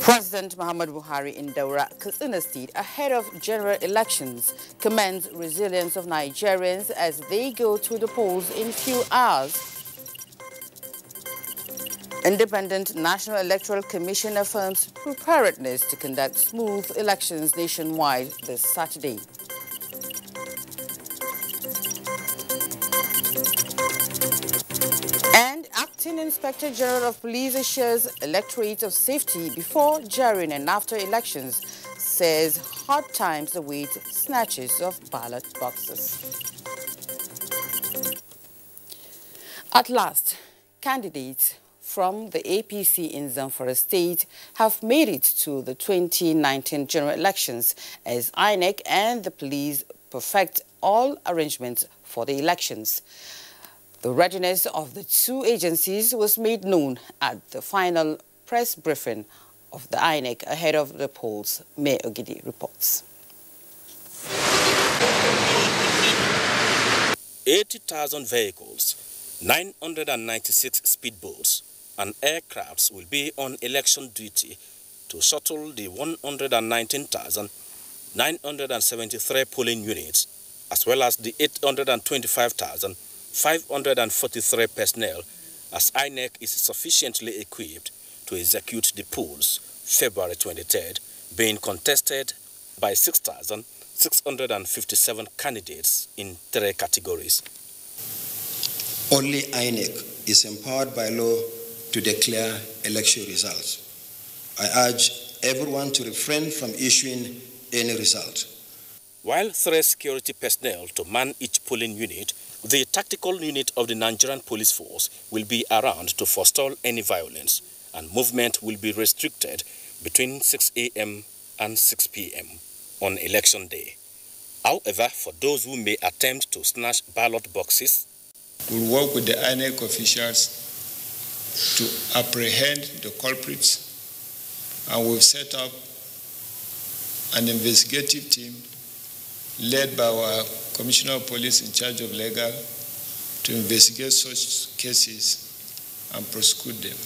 President Muhammad Buhari in Daura, Katsina State, ahead of general elections, commends resilience of Nigerians as they go to the polls in few hours. Independent National Electoral Commission affirms preparedness to conduct smooth elections nationwide this Saturday. And Acting Inspector General of Police assures electorate of safety before, during and after elections, says hard times await snatches of ballot boxes. At last, candidates from the APC in Zamfara State have made it to the 2019 general elections as INEC and the police perfect all arrangements for the elections. The readiness of the two agencies was made known at the final press briefing of the INEC ahead of the polls. Mayor Ogidi reports. 80,000 vehicles, 996 speedboats, and aircrafts will be on election duty to shuttle the 119,973 polling units, as well as the 825,543 personnel, as INEC is sufficiently equipped to execute the polls February 23rd, being contested by 6,657 candidates in 3 categories. Only INEC is empowered by law to declare election results. I urge everyone to refrain from issuing any result. While 3 security personnel to man each polling unit, the tactical unit of the Nigerian police force will be around to forestall any violence, and movement will be restricted between 6 a.m. and 6 p.m. on election day. However, for those who may attempt to snatch ballot boxes, we'll work with the INEC officials to apprehend the culprits, and we've set up an investigative team led by our Commissioner of Police in charge of legal to investigate such cases and prosecute them.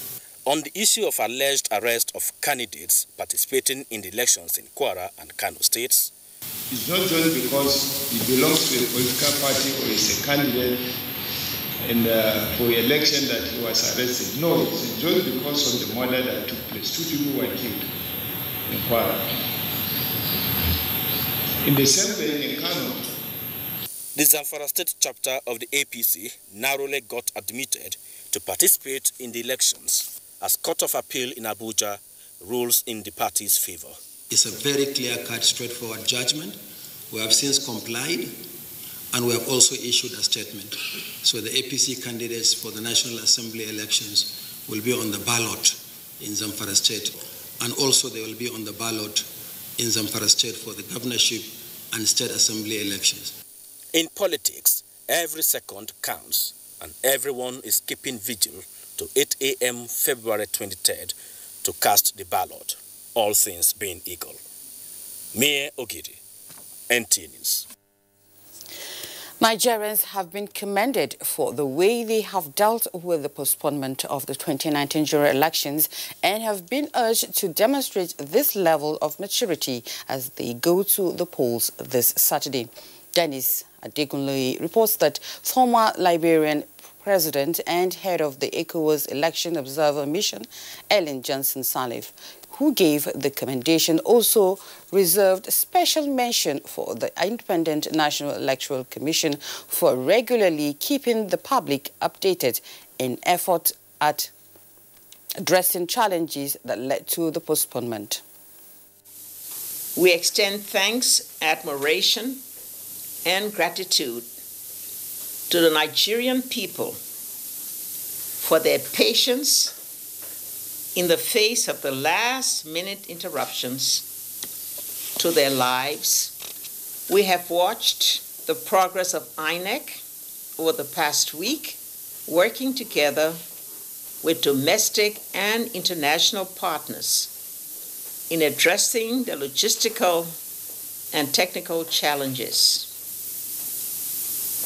On the issue of alleged arrest of candidates participating in the elections in Kwara and Kano states, it's not just because he belongs to a political party or is a candidate for election that he was arrested. No, it's just because of the murder that took place. 2 people were killed in Kwara. In the same way in Kano, the Zamfara State chapter of the APC narrowly got admitted to participate in the elections as Court of Appeal in Abuja rules in the party's favor. It's a very clear-cut, straightforward judgment. We have since complied, and we have also issued a statement. So the APC candidates for the National Assembly elections will be on the ballot in Zamfara State, and also they will be on the ballot in Zamfara State for the governorship and state assembly elections. In politics, every second counts, and everyone is keeping vigil to 8 a.m. February 23rd to cast the ballot, all things being equal. Mayor Ogidi, NT News. Nigerians have been commended for the way they have dealt with the postponement of the 2019 general elections and have been urged to demonstrate this level of maturity as they go to the polls this Saturday. Dennis Adekunle reports that former Liberian President and head of the ECOWAS Election Observer Mission, Ellen Johnson Sirleaf, who gave the commendation, also reserved special mention for the Independent National Electoral Commission for regularly keeping the public updated in effort at addressing challenges that led to the postponement. We extend thanks, admiration, and gratitude to the Nigerian people for their patience in the face of the last-minute interruptions to their lives. We have watched the progress of INEC over the past week, working together with domestic and international partners in addressing the logistical and technical challenges.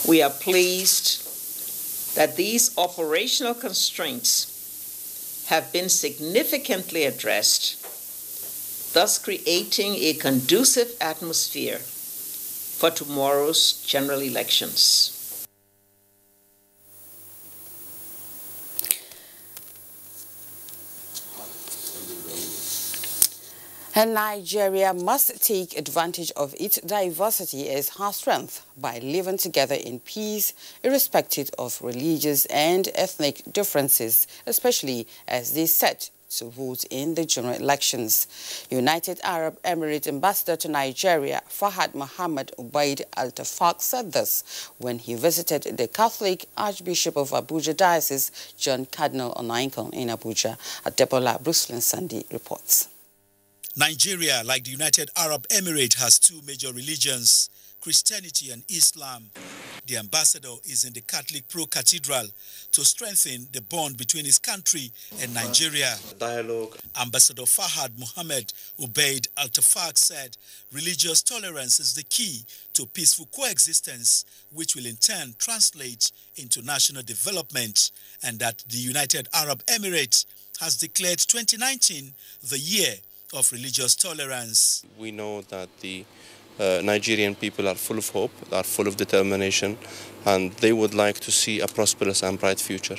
We are pleased that these operational constraints have been significantly addressed thus creating a conducive atmosphere for tomorrow's general elections. And Nigeria must take advantage of its diversity as her strength by living together in peace, irrespective of religious and ethnic differences, especially as they set to vote in the general elections. United Arab Emirates Ambassador to Nigeria, Fahad Mohammed Ubaid Al-Tafaq, said this when he visited the Catholic Archbishop of Abuja Diocese, John Cardinal Onaikan, in Abuja. Adebola Brucelin Sandy reports. Nigeria, like the United Arab Emirates, has two major religions, Christianity and Islam. The ambassador is in the Catholic Pro Cathedral to strengthen the bond between his country and Nigeria. Dialogue. Ambassador Fahad Mohammed Ubaid Al-Tafaq said religious tolerance is the key to peaceful coexistence, which will in turn translate into national development, and that the United Arab Emirates has declared 2019 the year of religious tolerance. We know that the Nigerian people are full of hope, are full of determination, and they would like to see a prosperous and bright future.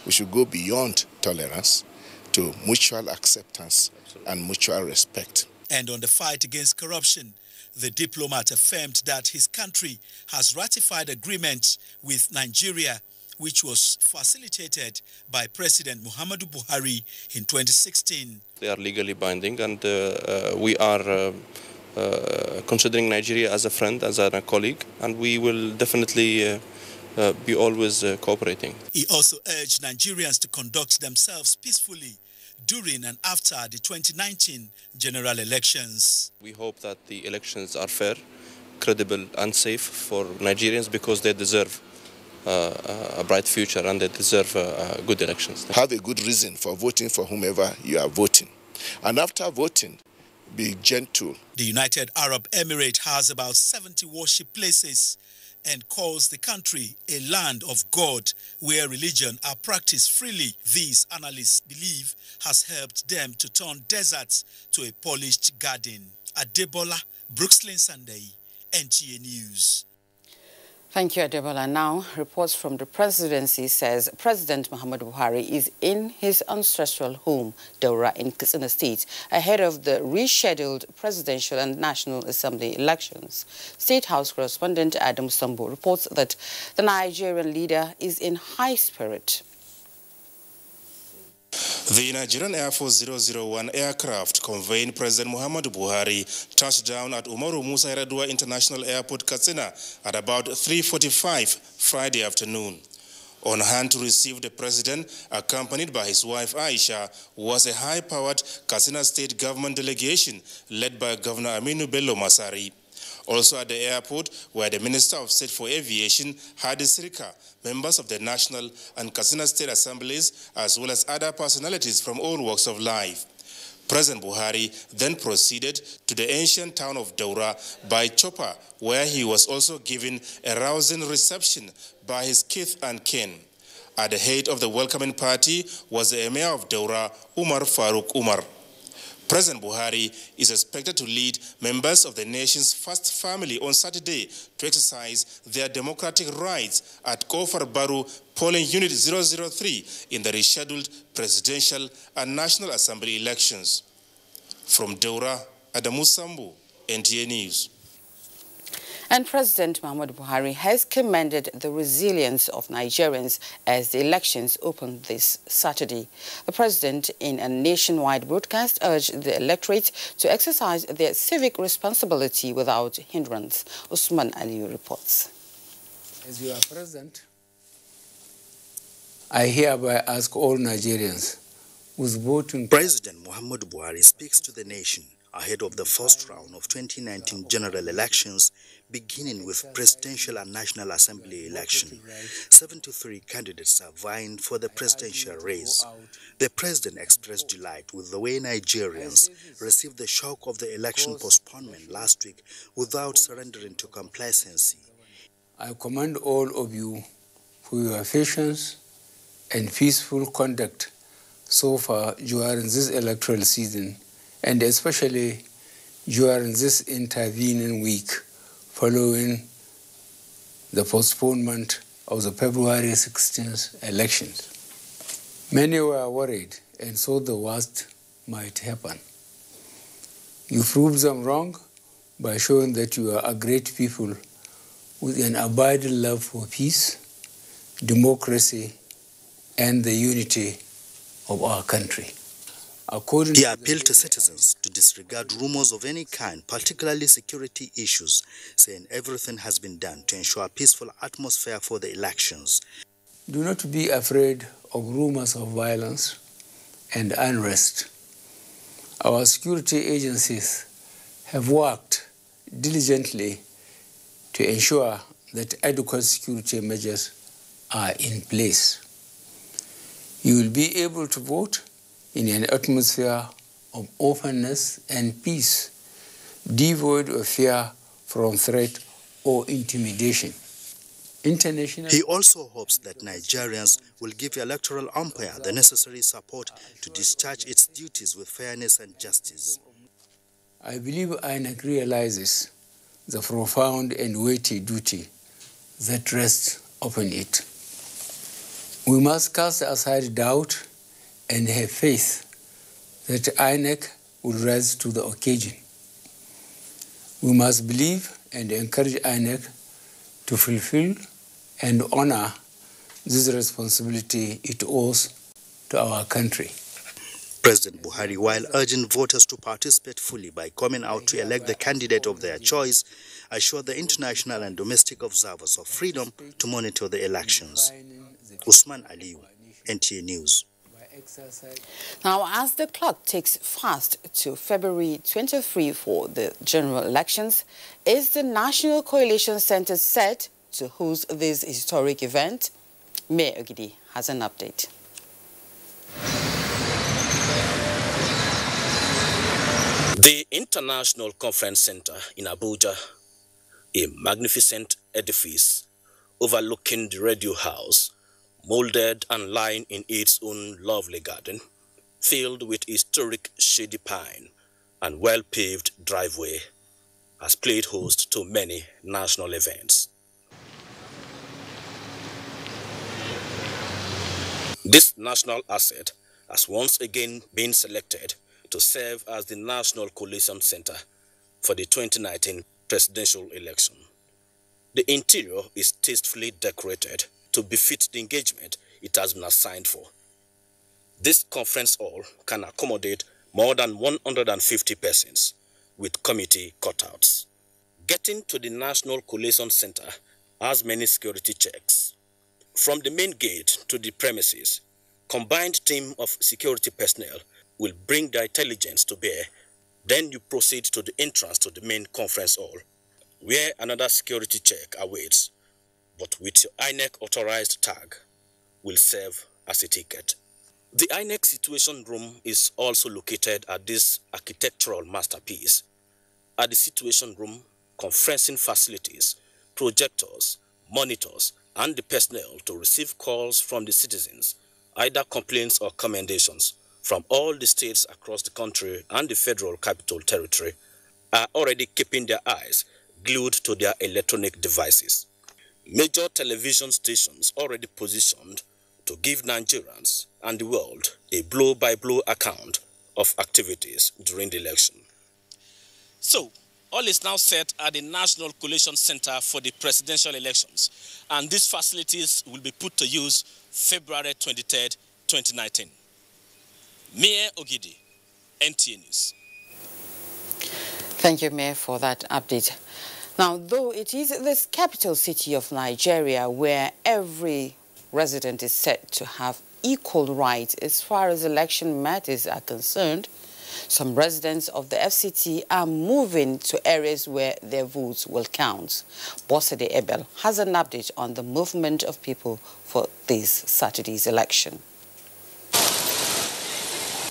We should go beyond tolerance to mutual acceptance and mutual respect. And on the fight against corruption, the diplomat affirmed that his country has ratified agreement with Nigeria, which was facilitated by President Muhammadu Buhari in 2016. They are legally binding, and we are considering Nigeria as a friend, as a colleague, and we will definitely be always cooperating. He also urged Nigerians to conduct themselves peacefully during and after the 2019 general elections. We hope that the elections are fair, credible and safe for Nigerians, because they deserve a bright future and they deserve good elections. Have a good reason for voting for whomever you are voting. And after voting, be gentle. The United Arab Emirates has about 70 worship places and calls the country a land of God where religion are practiced freely. These analysts believe has helped them to turn deserts to a polished garden. Adebola Brucelin Sunday, NTA News. Thank you, Adebola. Now, reports from the presidency says President Muhammadu Buhari is in his ancestral home, Daura, in Katsina State, ahead of the rescheduled presidential and National Assembly elections. State House correspondent Adam Sambo reports that the Nigerian leader is in high spirit. The Nigerian Air Force 001 aircraft conveying President Muhammadu Buhari touched down at Umaru Musa Yar'Adua International Airport, Katsina, at about 3:45 Friday afternoon. On hand to receive the president, accompanied by his wife Aisha, was a high-powered Katsina State government delegation led by Governor Aminu Bello Masari. Also at the airport were the Minister of State for Aviation, Hadi Sirika, members of the National and Katsina State Assemblies, as well as other personalities from all walks of life. President Buhari then proceeded to the ancient town of Daura by chopper, where he was also given a rousing reception by his kith and kin. At the head of the welcoming party was the Emir of Daura, Umar Faruk Umar. President Buhari is expected to lead members of the nation's first family on Saturday to exercise their democratic rights at Kofar Baru polling unit 003 in the rescheduled presidential and National Assembly elections. From Daura, Adamu Sambu, NTA News. And President Muhammadu Buhari has commended the resilience of Nigerians as the elections open this Saturday. The president, in a nationwide broadcast, urged the electorate to exercise their civic responsibility without hindrance. Usman Aliyu reports. As you are present, I hereby ask all Nigerians whose voting... President Muhammadu Buhari speaks to the nation ahead of the first round of 2019 general elections, beginning with presidential and National Assembly election. 73 candidates are vying for the presidential race. The president expressed delight with the way Nigerians received the shock of the election postponement last week without surrendering to complacency. I commend all of you for your patience and peaceful conduct so far during this electoral season, and especially during this intervening week following the postponement of the February 16th elections. Many were worried and thought the worst might happen. You proved them wrong by showing that you are a great people with an abiding love for peace, democracy, and the unity of our country. He appealed to citizens to disregard rumors of any kind, particularly security issues, saying everything has been done to ensure a peaceful atmosphere for the elections. Do not be afraid of rumors of violence and unrest. Our security agencies have worked diligently to ensure that adequate security measures are in place. You will be able to vote in an atmosphere of openness and peace, devoid of fear from threat or intimidation. He also hopes that Nigerians will give the electoral umpire the necessary support to discharge its duties with fairness and justice. I believe INEC realizes the profound and weighty duty that rests upon it. We must cast aside doubt and have faith that INEC will rise to the occasion. We must believe and encourage INEC to fulfill and honor this responsibility it owes to our country. President Buhari, while urging voters to participate fully by coming out to elect the candidate of their choice, assured the international and domestic observers of freedom to monitor the elections. Usman Aliyu, NTA News. Now, as the clock ticks fast to February 23 for the general elections, is the National Coalition Center set to host this historic event? Mayor Ogidi has an update. The International Conference Center in Abuja, a magnificent edifice overlooking the radio house, molded and lying in its own lovely garden, filled with historic shady pine and well-paved driveway, has played host to many national events. This national asset has once again been selected to serve as the National Coalition Center for the 2019 presidential election. The interior is tastefully decorated to befit the engagement it has been assigned for. This conference hall can accommodate more than 150 persons with committee cutouts. Getting to the National Coalition Center has many security checks. From the main gate to the premises, combined team of security personnel will bring their intelligence to bear. Then you proceed to the entrance to the main conference hall, where another security check awaits, but with your INEC authorized tag, will serve as a ticket. The INEC Situation Room is also located at this architectural masterpiece. At the Situation Room, conferencing facilities, projectors, monitors, and the personnel to receive calls from the citizens, either complaints or commendations from all the states across the country and the Federal Capital Territory, are already keeping their eyes glued to their electronic devices. Major television stations already positioned to give Nigerians and the world a blow-by-blow account of activities during the election. So, all is now set at the National Coalition Center for the presidential elections, and these facilities will be put to use February 23rd, 2019. Mayor Ogidi, NTA News. Thank you, Mayor, for that update. Now, though it is this capital city of Nigeria where every resident is set to have equal rights as far as election matters are concerned, some residents of the FCT are moving to areas where their votes will count. Bosede Ebel has an update on the movement of people for this Saturday's election.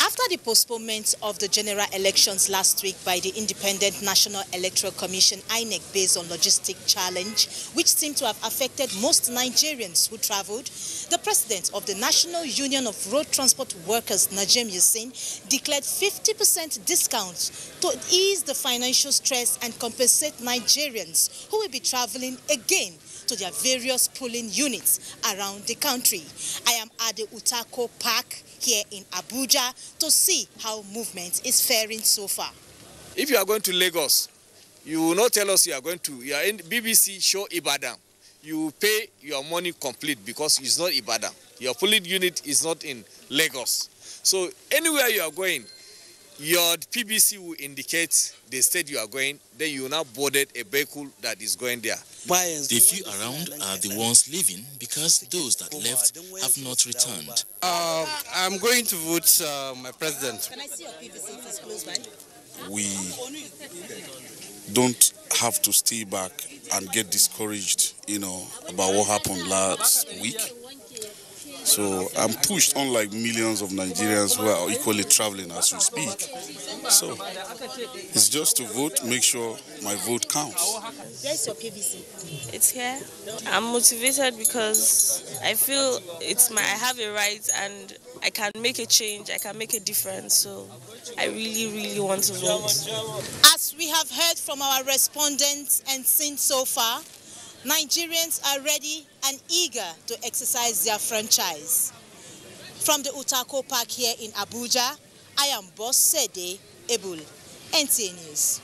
After the postponement of the general elections last week by the Independent National Electoral Commission, INEC, based on logistic challenge, which seemed to have affected most Nigerians who traveled, the president of the National Union of Road Transport Workers, Nigerian, declared 50% discounts to ease the financial stress and compensate Nigerians who will be traveling again to their various polling units around the country. I am at the Utako Park here in Abuja to see how movement is faring so far. If you are going to Lagos, you will not tell us you are going to, you are in BBC show Ibadan. You pay your money complete because it's not Ibadan. Your polling unit is not in Lagos. So anywhere you are going, your PBC will indicate the state you are going, then you will now board a vehicle that is going there. The few around are the ones leaving because those that left have not returned. I'm going to vote my president. Can I see your PVC? It is close by. We don't have to stay back and get discouraged, about what happened last week. So I'm pushed, unlike millions of Nigerians who are equally traveling as we speak. So it's just to vote, make sure my vote counts. Where's your PVC? It's here. I'm motivated because I feel I have a right and I can make a change, I can make a difference. So I really, really want to vote. As we have heard from our respondents and seen so far, Nigerians are ready and eager to exercise their franchise. From the Utako Park here in Abuja, I am Boss Sede Ebul, NTA News.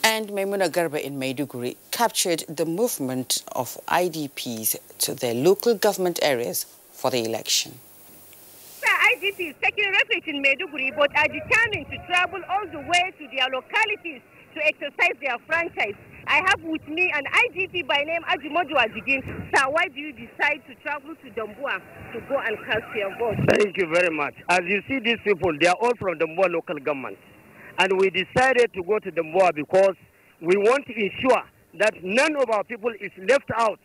And Maimuna Garba in Maiduguri captured the movement of IDPs to their local government areas for the election. IDP is taking refuge in Maiduguri but are determined to travel all the way to their localities to exercise their franchise. I have with me an IGP by name Ajimodu Ajigin. Sir, why do you decide to travel to Damboa to go and cast your vote? Thank you very much. As you see, these people, they are all from Damboa local government. And we decided to go to Damboa because we want to ensure that none of our people is left out.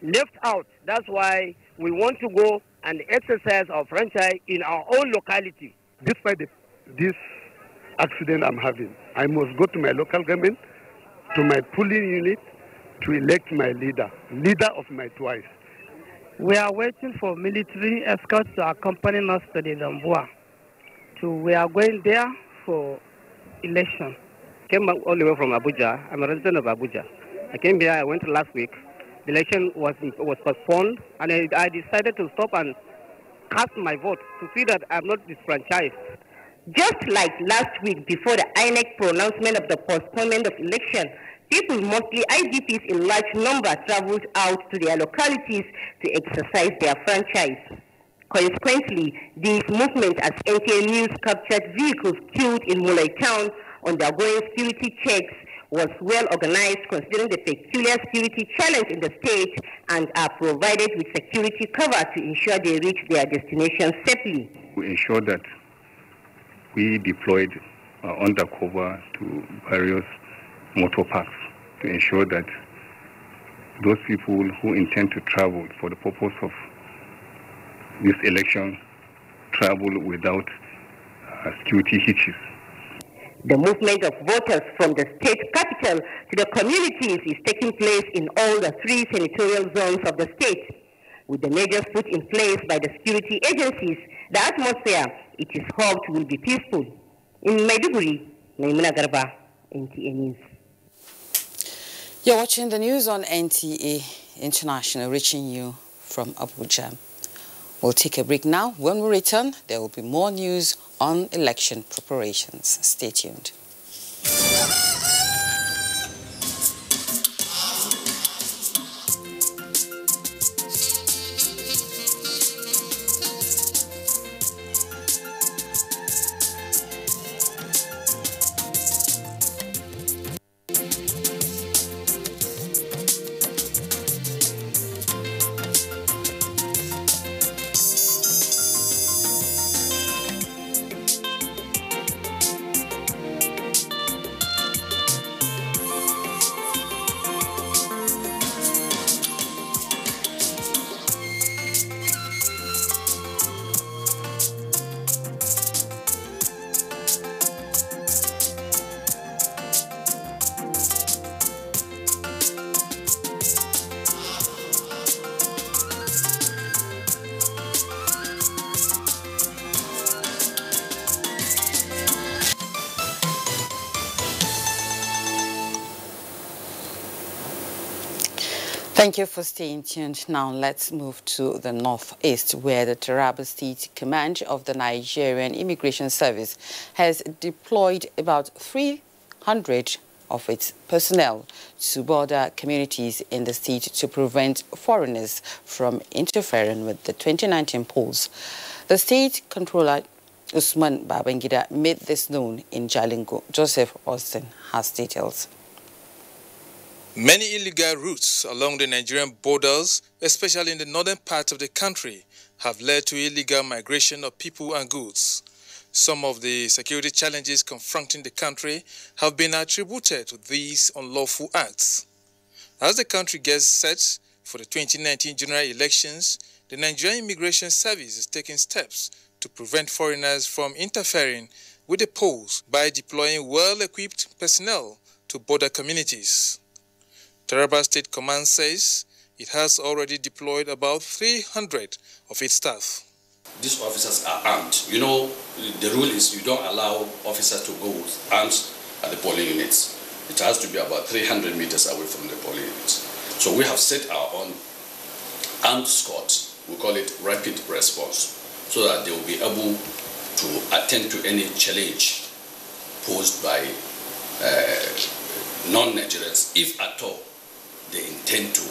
That's why we want to go and exercise our franchise in our own locality. Despite this accident I'm having, I must go to my local government, to my polling unit, to elect my leader of my twice. We are waiting for military escorts to accompany us to the Damboa. We are going there for election. Came all the way from Abuja. I'm a resident of Abuja. I came here, I went last week. The election was postponed, and I decided to stop and cast my vote to see that I'm not disfranchised. Just like last week before the INEC pronouncement of the postponement of election, people, mostly IDPs in large number, traveled out to their localities to exercise their franchise. Consequently, this movement, as NTA News captured vehicles queued in Mulai town undergoing security checks, was well organized considering the peculiar security challenge in the state, and are provided with security cover to ensure they reach their destination safely. We ensure that we deployed undercover to various motor parks to ensure that those people who intend to travel for the purpose of this election travel without security hitches. The movement of voters from the state capital to the communities is taking place in all the 3 senatorial zones of the state. With the measures put in place by the security agencies, the atmosphere, it is hoped, will be peaceful. In Maiduguri, Maimuna Garba, NTA News. You're watching the news on NTA International, reaching you from Abuja. We'll take a break now. When we return, there will be more news on election preparations. Stay tuned. Thank you for staying tuned. Now let's move to the northeast, where the Taraba State Command of the Nigerian Immigration Service has deployed about 300 of its personnel to border communities in the state to prevent foreigners from interfering with the 2019 polls. The state controller, Usman Babangida, made this known in Jalingo. Joseph Austin has details. Many illegal routes along the Nigerian borders, especially in the northern part of the country, have led to illegal migration of people and goods. Some of the security challenges confronting the country have been attributed to these unlawful acts. As the country gets set for the 2019 general elections, the Nigerian Immigration Service is taking steps to prevent foreigners from interfering with the polls by deploying well-equipped personnel to border communities. Taraba State Command says it has already deployed about 300 of its staff. These officers are armed. You know, the rule is you don't allow officers to go with arms at the polling units. It has to be about 300 meters away from the polling units. So we have set our own armed squads. We call it rapid response, so that they will be able to attend to any challenge posed by non-Nigerians, if at all they intend to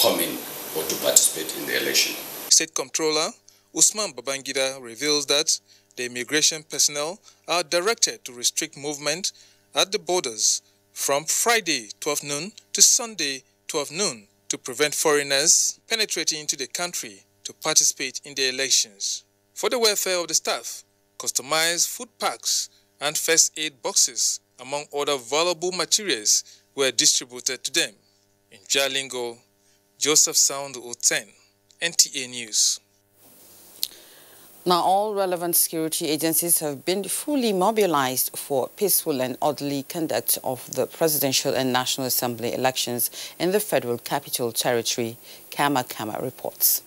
come in or to participate in the election. State Comptroller Usman Babangida reveals that the immigration personnel are directed to restrict movement at the borders from Friday 12 noon to Sunday 12 noon to prevent foreigners penetrating into the country to participate in the elections. For the welfare of the staff, customized food packs and first aid boxes, among other valuable materials, were distributed to them. In Jalingo, Joseph Sound 10, NTA News. Now, all relevant security agencies have been fully mobilized for peaceful and orderly conduct of the presidential and National Assembly elections in the Federal Capital Territory, Kama reports.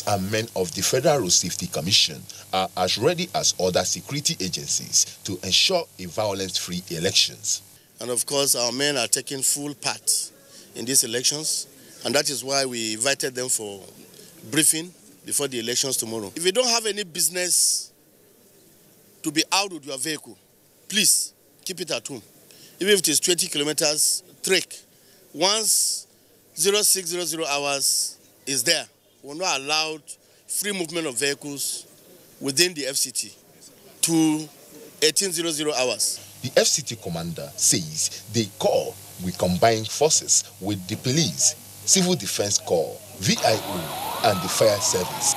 And men of the Federal Road Safety Commission are as ready as other security agencies to ensure a violence-free elections. And of course, our men are taking full part in these elections, and that is why we invited them for briefing before the elections tomorrow. If you don't have any business to be out with your vehicle, please keep it at home. Even if it is 20 kilometers trek, once 0600 hours is there, we're not allowed free movement of vehicles within the FCT to 1800 hours. The FCT commander says the corps will combine forces with the police, Civil Defense Corps, VIO, and the fire service.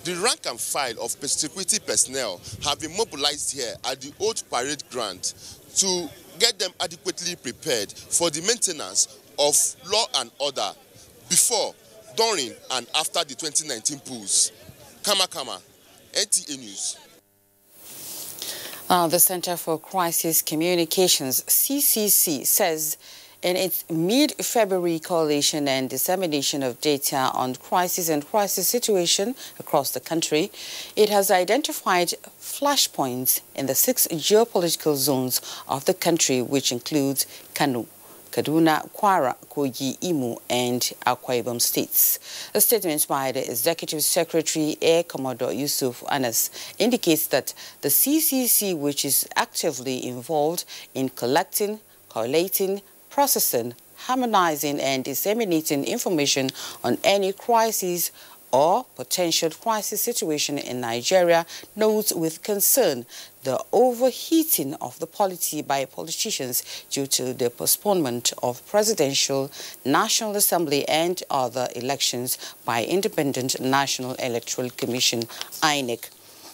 The rank and file of security personnel have been mobilized here at the Old Parade Ground to get them adequately prepared for the maintenance of law and order before, during, and after the 2019 polls. Kama, NTA News. The Center for Crisis Communications, CCC, says in its mid-February collation and dissemination of data on crisis and crisis situation across the country, it has identified flashpoints in the 6 geopolitical zones of the country, which includes Kano, Kaduna, Kwara, Kogi, Imo, and Akwa Ibom states. A statement by the Executive Secretary, Air Commodore Yusuf Anas, indicates that the CCC, which is actively involved in collecting, collating, processing, harmonizing, and disseminating information on any crisis or potential crisis situation in Nigeria, notes with concern the overheating of the polity by politicians due to the postponement of presidential, National Assembly, and other elections by Independent National Electoral Commission, INEC.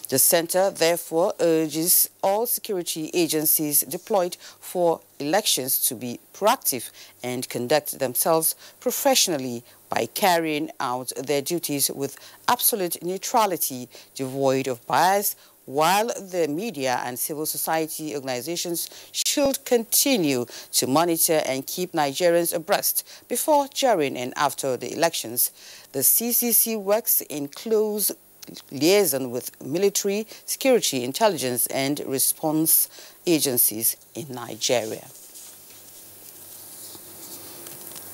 The center, therefore, urges all security agencies deployed for elections to be proactive and conduct themselves professionally by carrying out their duties with absolute neutrality, devoid of bias, while the media and civil society organizations should continue to monitor and keep Nigerians abreast before, during, and after the elections. The CCC works in close liaison with military, security, intelligence, and response agencies in Nigeria.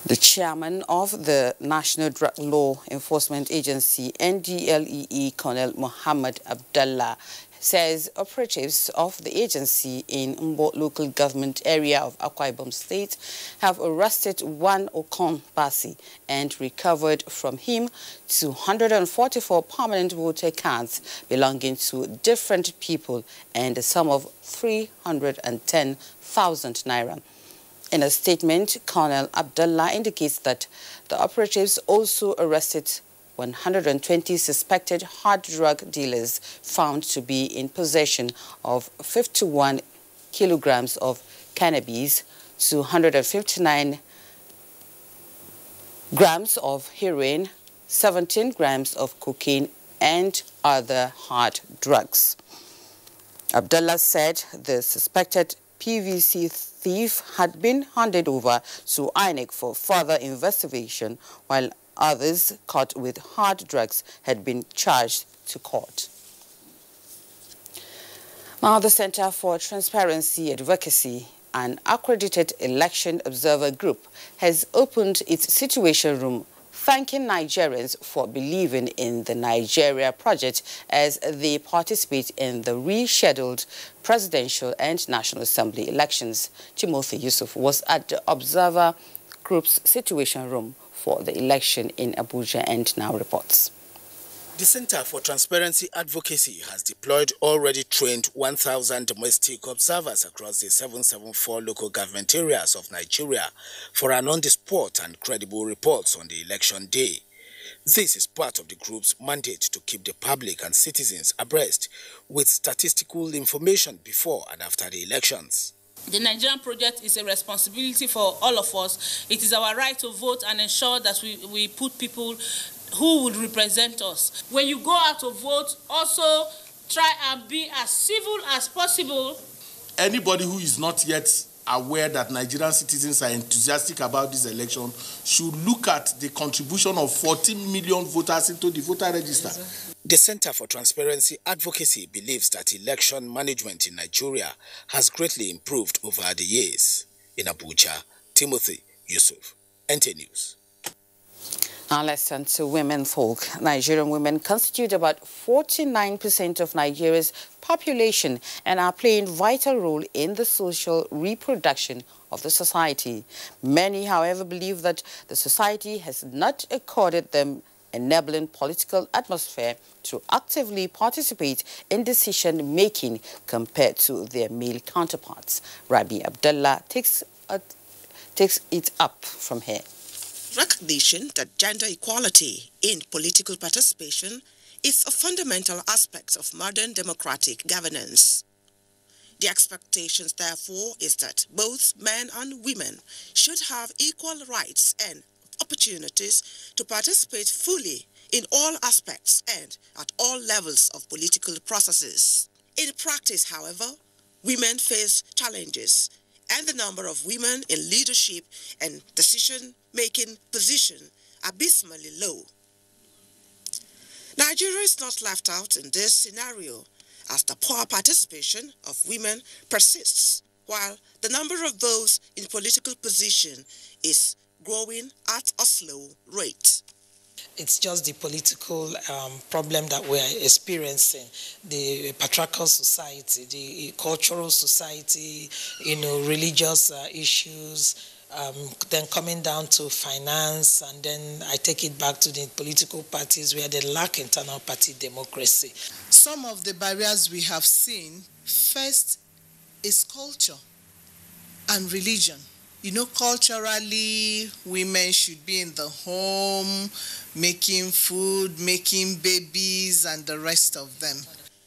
The chairman of the National Drug Law Enforcement Agency, NDLEA, Colonel Muhammad Abdullah, says operatives of the agency in Mbo local government area of Akwa Ibom State have arrested one Okon Basi and recovered from him 244 permanent voter cards belonging to different people and a sum of 310,000 naira. In a statement, Colonel Abdullah indicates that the operatives also arrested 120 suspected hard drug dealers found to be in possession of 51 kilograms of cannabis, 259 grams of heroin, 17 grams of cocaine, and other hard drugs. Abdullah said the suspected PVC thief had been handed over to INEC for further investigation, while others caught with hard drugs had been charged to court. Now, the Center for Transparency Advocacy, an accredited election observer group, has opened its Situation Room, thanking Nigerians for believing in the Nigeria project as they participate in the rescheduled presidential and National Assembly elections. Timothy Yusuf was at the observer group's Situation Room for the election in Abuja and now reports. The Center for Transparency Advocacy has deployed already trained 1,000 domestic observers across the 774 local government areas of Nigeria for an on-the-spot and credible reports on the election day. This is part of the group's mandate to keep the public and citizens abreast with statistical information before and after the elections. The Nigerian project is a responsibility for all of us. It is our right to vote and ensure that we put people who would represent us. When you go out to vote, also try and be as civil as possible. Anybody who is not yet aware that Nigerian citizens are enthusiastic about this election should look at the contribution of 14 million voters into the voter register. The Center for Transparency Advocacy believes that election management in Nigeria has greatly improved over the years. In Abuja, Timothy Yusuf, NT News. Now let's turn to women folk. Nigerian women constitute about 49% of Nigeria's population and are playing a vital role in the social reproduction of the society. Many, however, believe that the society has not accorded them enabling political atmosphere to actively participate in decision-making compared to their male counterparts. Rabi Abdullah takes it up from here. Recognition that gender equality in political participation is a fundamental aspect of modern democratic governance. The expectations, therefore, is that both men and women should have equal rights and opportunities to participate fully in all aspects and at all levels of political processes. In practice, however, women face challenges, and the number of women in leadership and decision-making position abysmally low. Nigeria is not left out in this scenario, as the poor participation of women persists, while the number of those in political position is growing at a slow rate. It's just the political problem that we're experiencing, the patriarchal society, the cultural society, religious issues, then coming down to finance, and then I take it back to the political parties where they lack internal party democracy. Some of the barriers we have seen, first is culture and religion. Culturally, women should be in the home, making food, making babies, and the rest of them.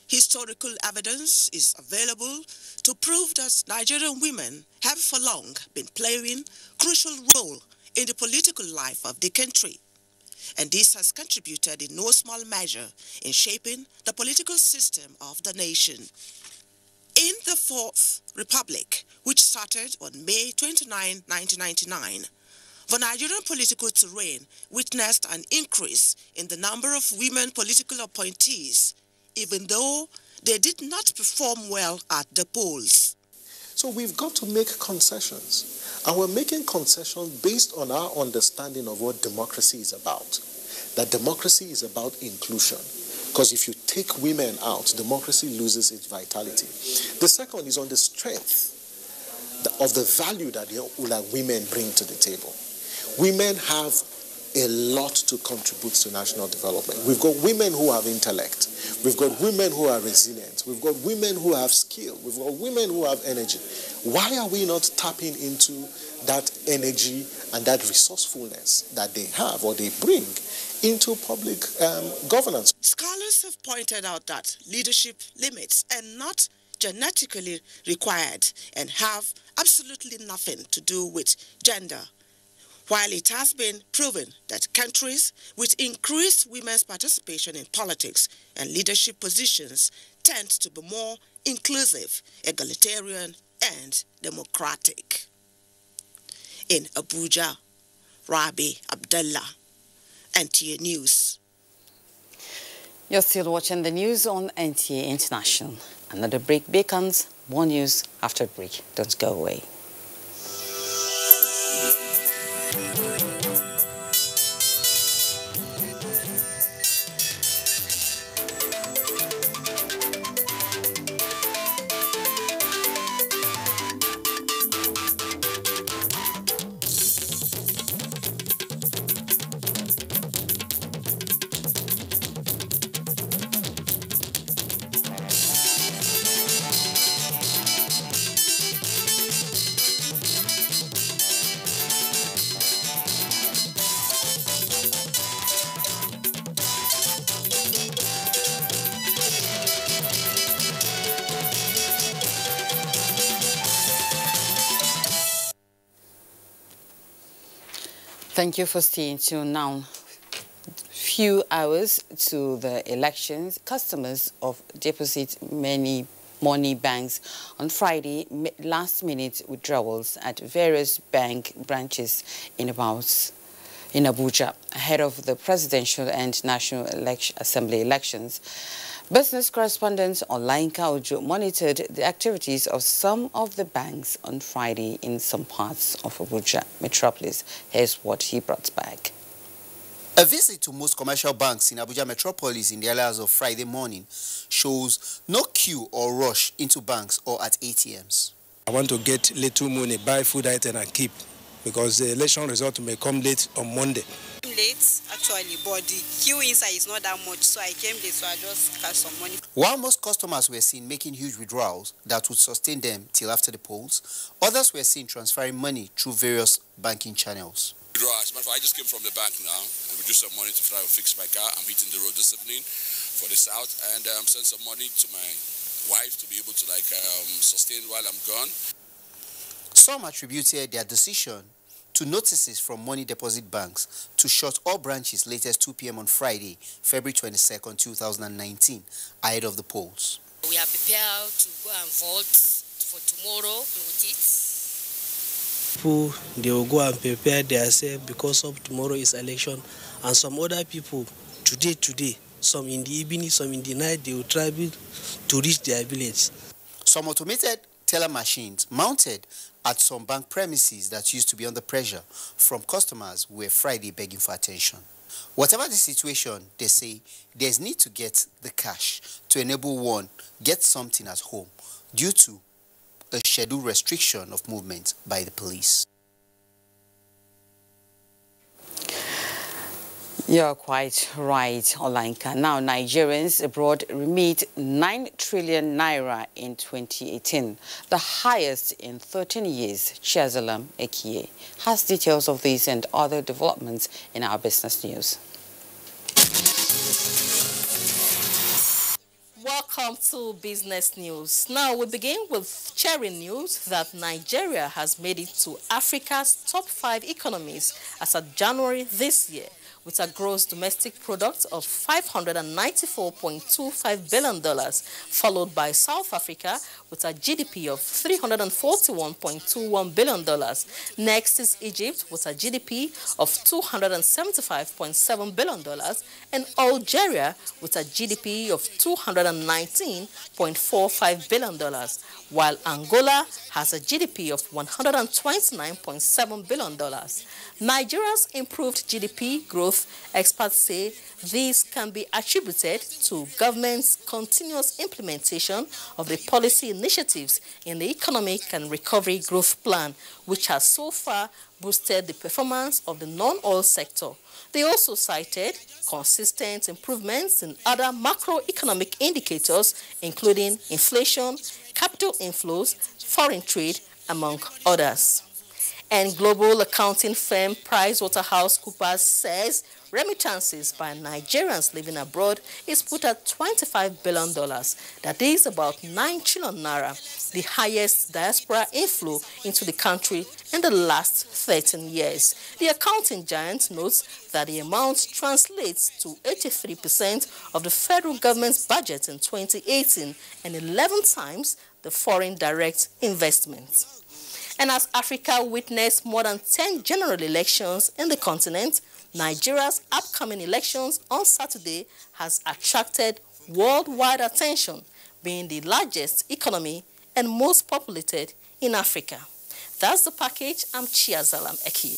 Historical evidence is available to prove that Nigerian women have for long been playing a crucial role in the political life of the country. And this has contributed in no small measure in shaping the political system of the nation. In the Fourth Republic, which started on May 29, 1999, the Nigerian political terrain witnessed an increase in the number of women political appointees, even though they did not perform well at the polls. So we've got to make concessions. And we're making concessions based on our understanding of what democracy is about. That democracy is about inclusion. Because if you take women out, democracy loses its vitality. The second is on the strength of the value that women bring to the table. Women have a lot to contribute to national development. We've got women who have intellect. We've got women who are resilient. We've got women who have skill. We've got women who have energy. Why are we not tapping into that energy and that resourcefulness that they have or they bring into public governance? Scholars have pointed out that leadership limits are not genetically required and have absolutely nothing to do with gender. While it has been proven that countries with increased women's participation in politics and leadership positions tend to be more inclusive, egalitarian, and democratic. In Abuja, Rabi Abdullah, NTA News. You're still watching the news on NTA International. Another break beckons. More news after break. Don't go away. Thank you for staying tuned. Now, few hours to the elections, customers of deposit many money banks on Friday made last-minute withdrawals at various bank branches in Abuja ahead of the presidential and national assembly elections. Business correspondent Olainka Ojo monitored the activities of some of the banks on Friday in some parts of Abuja metropolis. Here's what he brought back. A visit to most commercial banks in Abuja metropolis in the early hours of Friday morning shows no queue or rush into banks or at ATMs. I want to get little money, buy food item and keep, because the election result may come late on Monday. Late actually, but the queue inside is not that much, so I came late, so I just cash some money. While most customers were seen making huge withdrawals that would sustain them till after the polls, others were seen transferring money through various banking channels. I just came from the bank now and we some money to try to fix my car. I'm hitting the road this evening for the south and send some money to my wife to be able to sustain while I'm gone. Some attributed their decision to notices from money deposit banks to shut all branches latest 2 p.m. on Friday, February 22nd, 2019, ahead of the polls. We are prepared to go and vote for tomorrow with it. People, they will go and prepare themselves because of tomorrow is election, and some other people today, some in the evening, some in the night, they will travel to reach their village. Some automated teller machines mounted at some bank premises that used to be under pressure from customers were Friday begging for attention. Whatever the situation, they say there's need to get the cash to enable one get something at home due to a scheduled restriction of movement by the police. You're quite right, Olainka. Now, Nigerians abroad remit 9 trillion naira in 2018, the highest in 13 years. Chiazalam Ekie has details of these and other developments in our business news. Welcome to Business News. Now we begin with cheering news that Nigeria has made it to Africa's top 5 economies as of January this year, with a gross domestic product of $594.25 billion, followed by South Africa with a GDP of $341.21 billion. Next is Egypt with a GDP of $275.7 billion, and Algeria with a GDP of $219.45 billion, while Angola has a GDP of $129.7 billion. Nigeria's improved GDP growth, experts say this can be attributed to government's continuous implementation of the policy initiatives in the Economic and Recovery Growth Plan, which has so far boosted the performance of the non-oil sector. They also cited consistent improvements in other macroeconomic indicators, including inflation, capital inflows, foreign trade, among others. And global accounting firm PricewaterhouseCoopers says remittances by Nigerians living abroad is put at $25 billion. That is about 9 trillion naira, the highest diaspora inflow into the country in the last 13 years. The accounting giant notes that the amount translates to 83% of the federal government's budget in 2018 and 11 times the foreign direct investment. And as Africa witnessed more than 10 general elections in the continent, Nigeria's upcoming elections on Saturday has attracted worldwide attention, being the largest economy and most populated in Africa. That's the package. I'm Chiazalam Eki.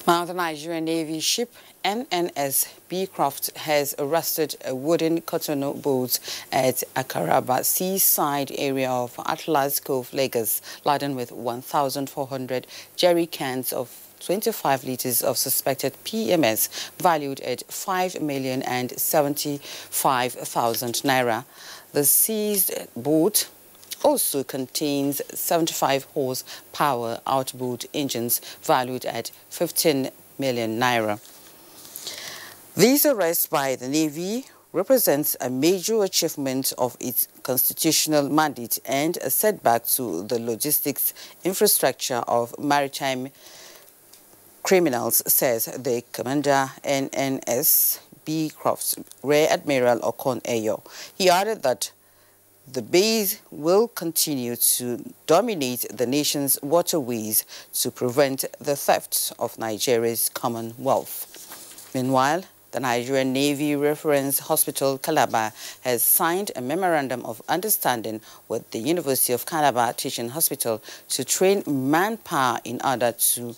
Now, the Nigerian Navy ship NNS Beecroft has arrested a wooden Cotonou boat at Akaraba seaside area of Atlas Cove, Lagos, laden with 1,400 jerry cans of 25 liters of suspected PMS valued at 5,075,000 naira. The seized boat also contains 75 horsepower outboard engines valued at 15 million naira. This arrest by the Navy represents a major achievement of its constitutional mandate and a setback to the logistics infrastructure of maritime criminals, says the commander NNS Beecroft, Rear Admiral Okon Eyo. He added that the base will continue to dominate the nation's waterways to prevent the theft of Nigeria's commonwealth. Meanwhile, the Nigerian Navy Reference Hospital Calabar has signed a memorandum of understanding with the University of Calabar Teaching Hospital to train manpower in order to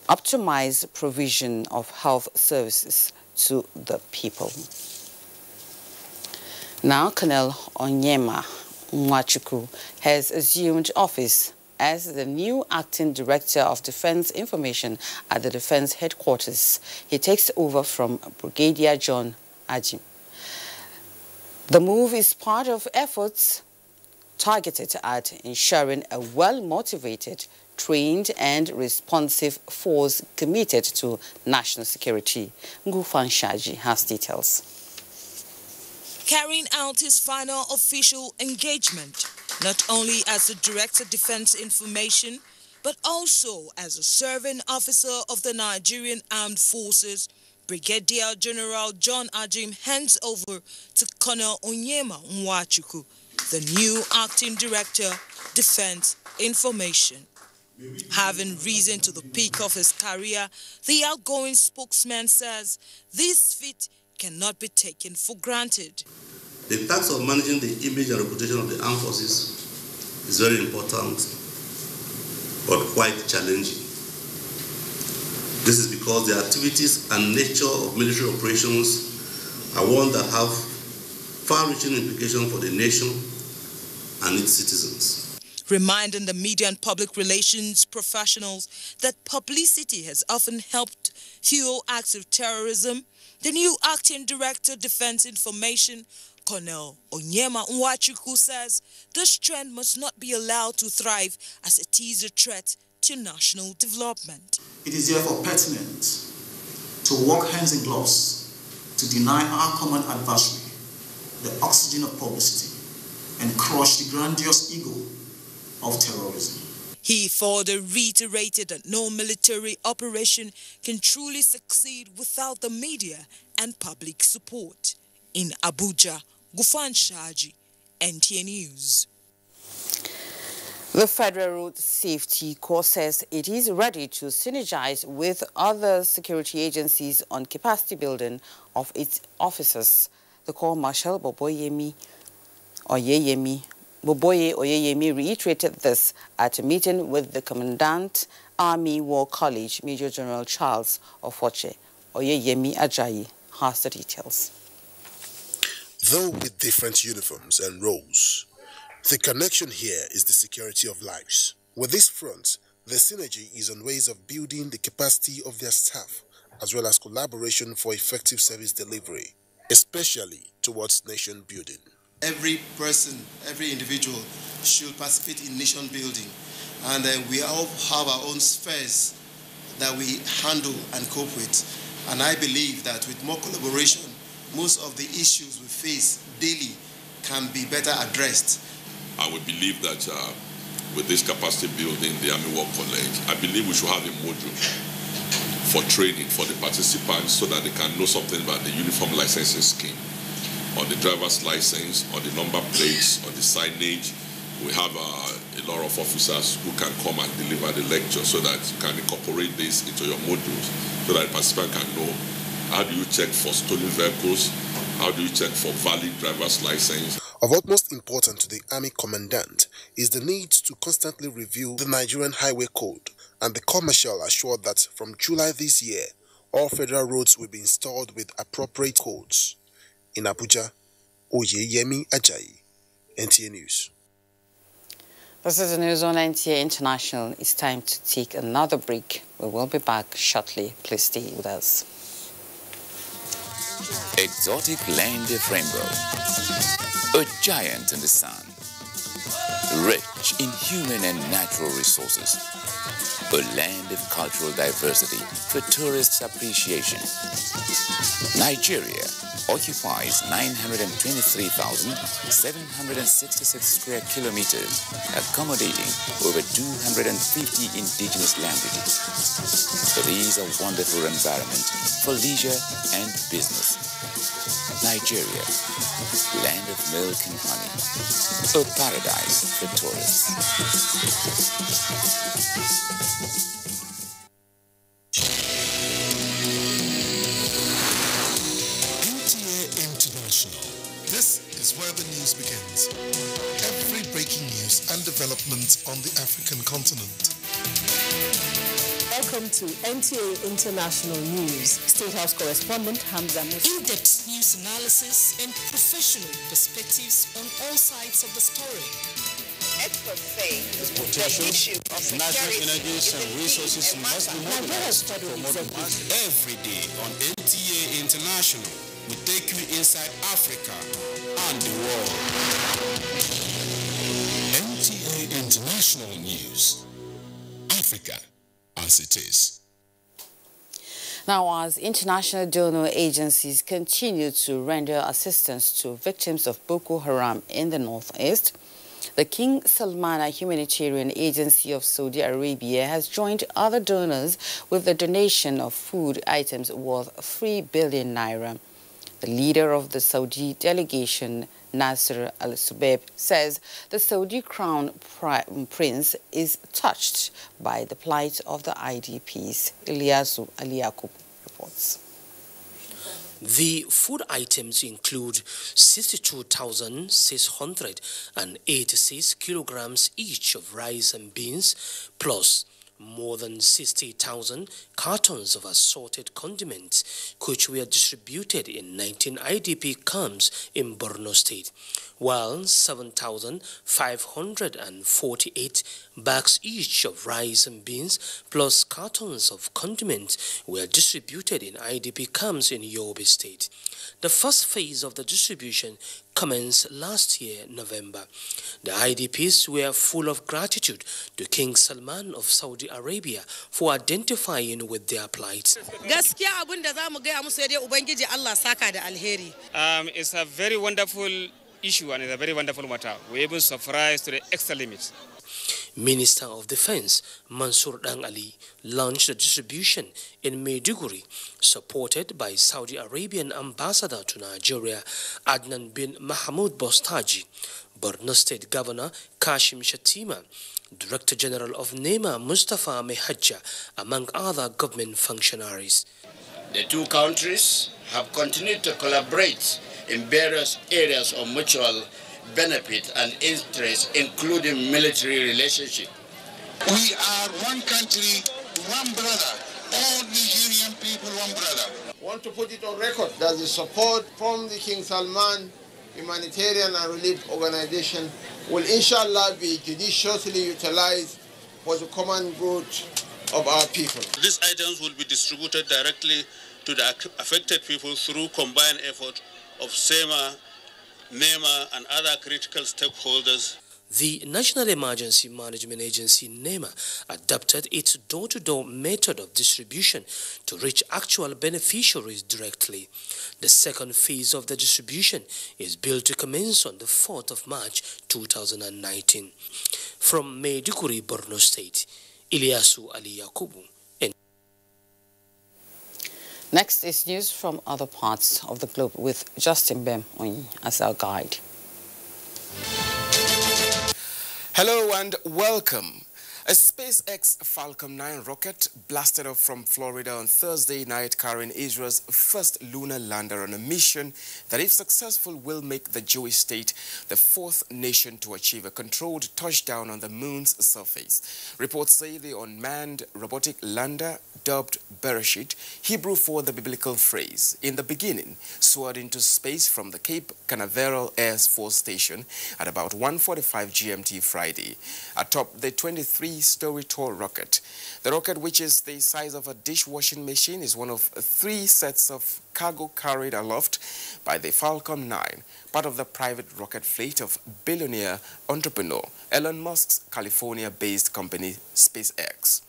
optimize provision of health services to the people. Now, Colonel Onyema Nwachukwu has assumed office as the new acting director of Defense Information at the Defense Headquarters. He takes over from Brigadier John Ajim. The move is part of efforts targeted at ensuring a well-motivated, trained and responsive force committed to national security. Ngufan Shaji has details. Carrying out his final official engagement, not only as the Director of Defense Information, but also as a serving officer of the Nigerian Armed Forces, Brigadier General John Ajim hands over to Colonel Onyema Nwachukwu, the new Acting Director, Defense Information. Having risen to the peak of his career, the outgoing spokesman says this feat cannot be taken for granted. The task of managing the image and reputation of the armed forces is very important, but quite challenging. This is because the activities and nature of military operations are one that have far-reaching implications for the nation and its citizens. Reminding the media and public relations professionals that publicity has often helped fuel acts of terrorism, the new Acting Director of Defense Information, Colonel Onyema Nwachukwu, says this trend must not be allowed to thrive as it is a threat to national development. It is therefore pertinent to work hands in gloves to deny our common adversary the oxygen of publicity and crush the grandiose ego of terrorism. He further reiterated that no military operation can truly succeed without the media and public support. In Abuja, Gufan Shaji, NTA News. The Federal Road Safety Corps says it is ready to synergize with other security agencies on capacity building of its officers. The Corps Marshal Boboye Oyeyemi reiterated this at a meeting with the Commandant, Army War College, Major General Charles Ofoche. Oyeyemi Ajayi has the details. Though with different uniforms and roles, the connection here is the security of lives. With this front, the synergy is on ways of building the capacity of their staff, as well as collaboration for effective service delivery, especially towards nation building. Every person, every individual should participate in nation building. And we all have our own spheres that we handle and cope with. And I believe that with more collaboration, most of the issues we face daily can be better addressed. I would believe that with this capacity building, the Army War College, I believe we should have a module for training for the participants so that they can know something about the uniform licensing scheme, on the driver's license, on the number plates, on the signage. We have a lot of officers who can come and deliver the lecture so that you can incorporate this into your modules so that the participant can know how do you check for stolen vehicles, how do you check for valid driver's license. Of utmost importance to the Army Commandant is the need to constantly review the Nigerian Highway Code, and the Corps Marshal assured that from July this year, all federal roads will be installed with appropriate codes. In Abuja, Oyeyemi Ajayi, NTA News. This is the news on NTA International. It's time to take another break. We will be back shortly. Please stay with us. Exotic land of rainbow, a giant in the sun, rich in human and natural resources, a land of cultural diversity for tourists' appreciation. Nigeria occupies 923,766 square kilometers, accommodating over 250 indigenous languages. It is a wonderful environment for leisure and business. Nigeria, land of milk and honey, a paradise for tourists. This is where the news begins. Every breaking news and developments on the African continent. Welcome to NTA International News. State House correspondent Hamza Musa. In-depth news analysis and professional perspectives on all sides of the story. Experts say the issue of national energies and resources must be mobilized for modern market. Every day on NTA International, we take you inside Africa and the world. NTA International News. Africa as it is. Now, as international donor agencies continue to render assistance to victims of Boko Haram in the northeast, the King Salman Humanitarian Agency of Saudi Arabia has joined other donors with the donation of food items worth 3 billion naira. The leader of the Saudi delegation, Nasser Al-Subaib, says the Saudi Crown Prince is touched by the plight of the IDPs. Ilyasu Aliyakub reports. The food items include 62,686 kilograms each of rice and beans, plus more than 60,000 cartons of assorted condiments, which were distributed in 19 IDP camps in Borno State, while 7,548 bags each of rice and beans, plus cartons of condiments, were distributed in IDP camps in Yobe State. The first phase of the distribution commenced last year, November. The IDPs were full of gratitude to King Salman of Saudi Arabia for identifying with their plight. It's a very wonderful issue and it's a very wonderful matter. We're even surprised to the extra limit. Minister of Defense Mansour Dang Ali launched the distribution in Maiduguri, supported by Saudi Arabian Ambassador to Nigeria Adnan bin Mahmoud Bostaji, Borno State Governor Kashim Shattima, Director General of NEMA Mustafa Mehajja, among other government functionaries. The two countries have continued to collaborate in various areas of mutual benefit and interest, including military relationship. We are one country, one brother. All Nigerian people, one brother. I want to put it on record that the support from the King Salman Humanitarian and Relief Organization will inshallah be judiciously utilized for the common good of our people. These items will be distributed directly to the affected people through combined effort of SEMA, NEMA and other critical stakeholders. The National Emergency Management Agency, NEMA, adopted its door-to-door method of distribution to reach actual beneficiaries directly. The second phase of the distribution is built to commence on the 4th of March 2019. From Maiduguri, Borno State, Ilyasu Ali Yakubu. Next is news from other parts of the globe with Justin Bem as our guide. Hello and welcome. A SpaceX Falcon 9 rocket blasted off from Florida on Thursday night, carrying Israel's first lunar lander on a mission that, if successful, will make the Jewish state the fourth nation to achieve a controlled touchdown on the moon's surface. Reports say the unmanned robotic lander, dubbed Bereshit, Hebrew for the biblical phrase, in the beginning, soared into space from the Cape Canaveral Air Force Station at about 1:45 GMT Friday, atop the 23-story tall rocket. The rocket, which is the size of a dishwashing machine, is one of 3 sets of cargo carried aloft by the Falcon 9, part of the private rocket fleet of billionaire entrepreneur Elon Musk's California-based company SpaceX.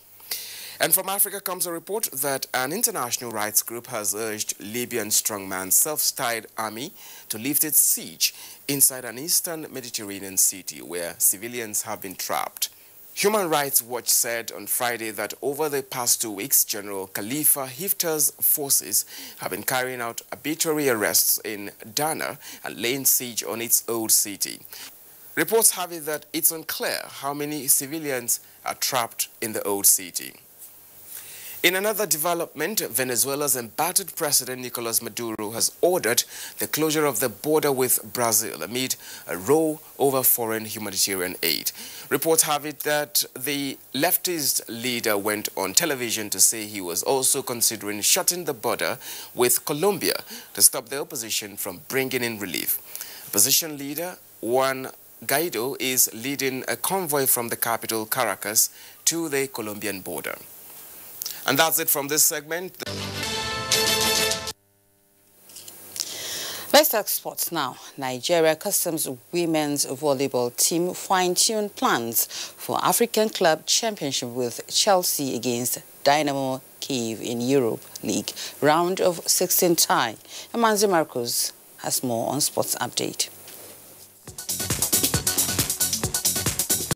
And from Africa comes a report that an international rights group has urged Libyan strongman self-styled army to lift its siege inside an eastern Mediterranean city where civilians have been trapped. Human Rights Watch said on Friday that over the past 2 weeks, General Khalifa Haftar's forces have been carrying out arbitrary arrests in Derna and laying siege on its old city. Reports have it that it's unclear how many civilians are trapped in the old city. In another development, Venezuela's embattled President Nicolas Maduro has ordered the closure of the border with Brazil amid a row over foreign humanitarian aid. Reports have it that the leftist leader went on television to say he was also considering shutting the border with Colombia to stop the opposition from bringing in relief. Opposition leader Juan Guaido is leading a convoy from the capital, Caracas, to the Colombian border. And that's it from this segment. Let's talk sports now. Nigeria Customs women's volleyball team fine-tuned plans for African Club Championship with Chelsea against Dynamo Kiev in Europe League round of 16 tie. Amanzi Marcos has more on Sports Update.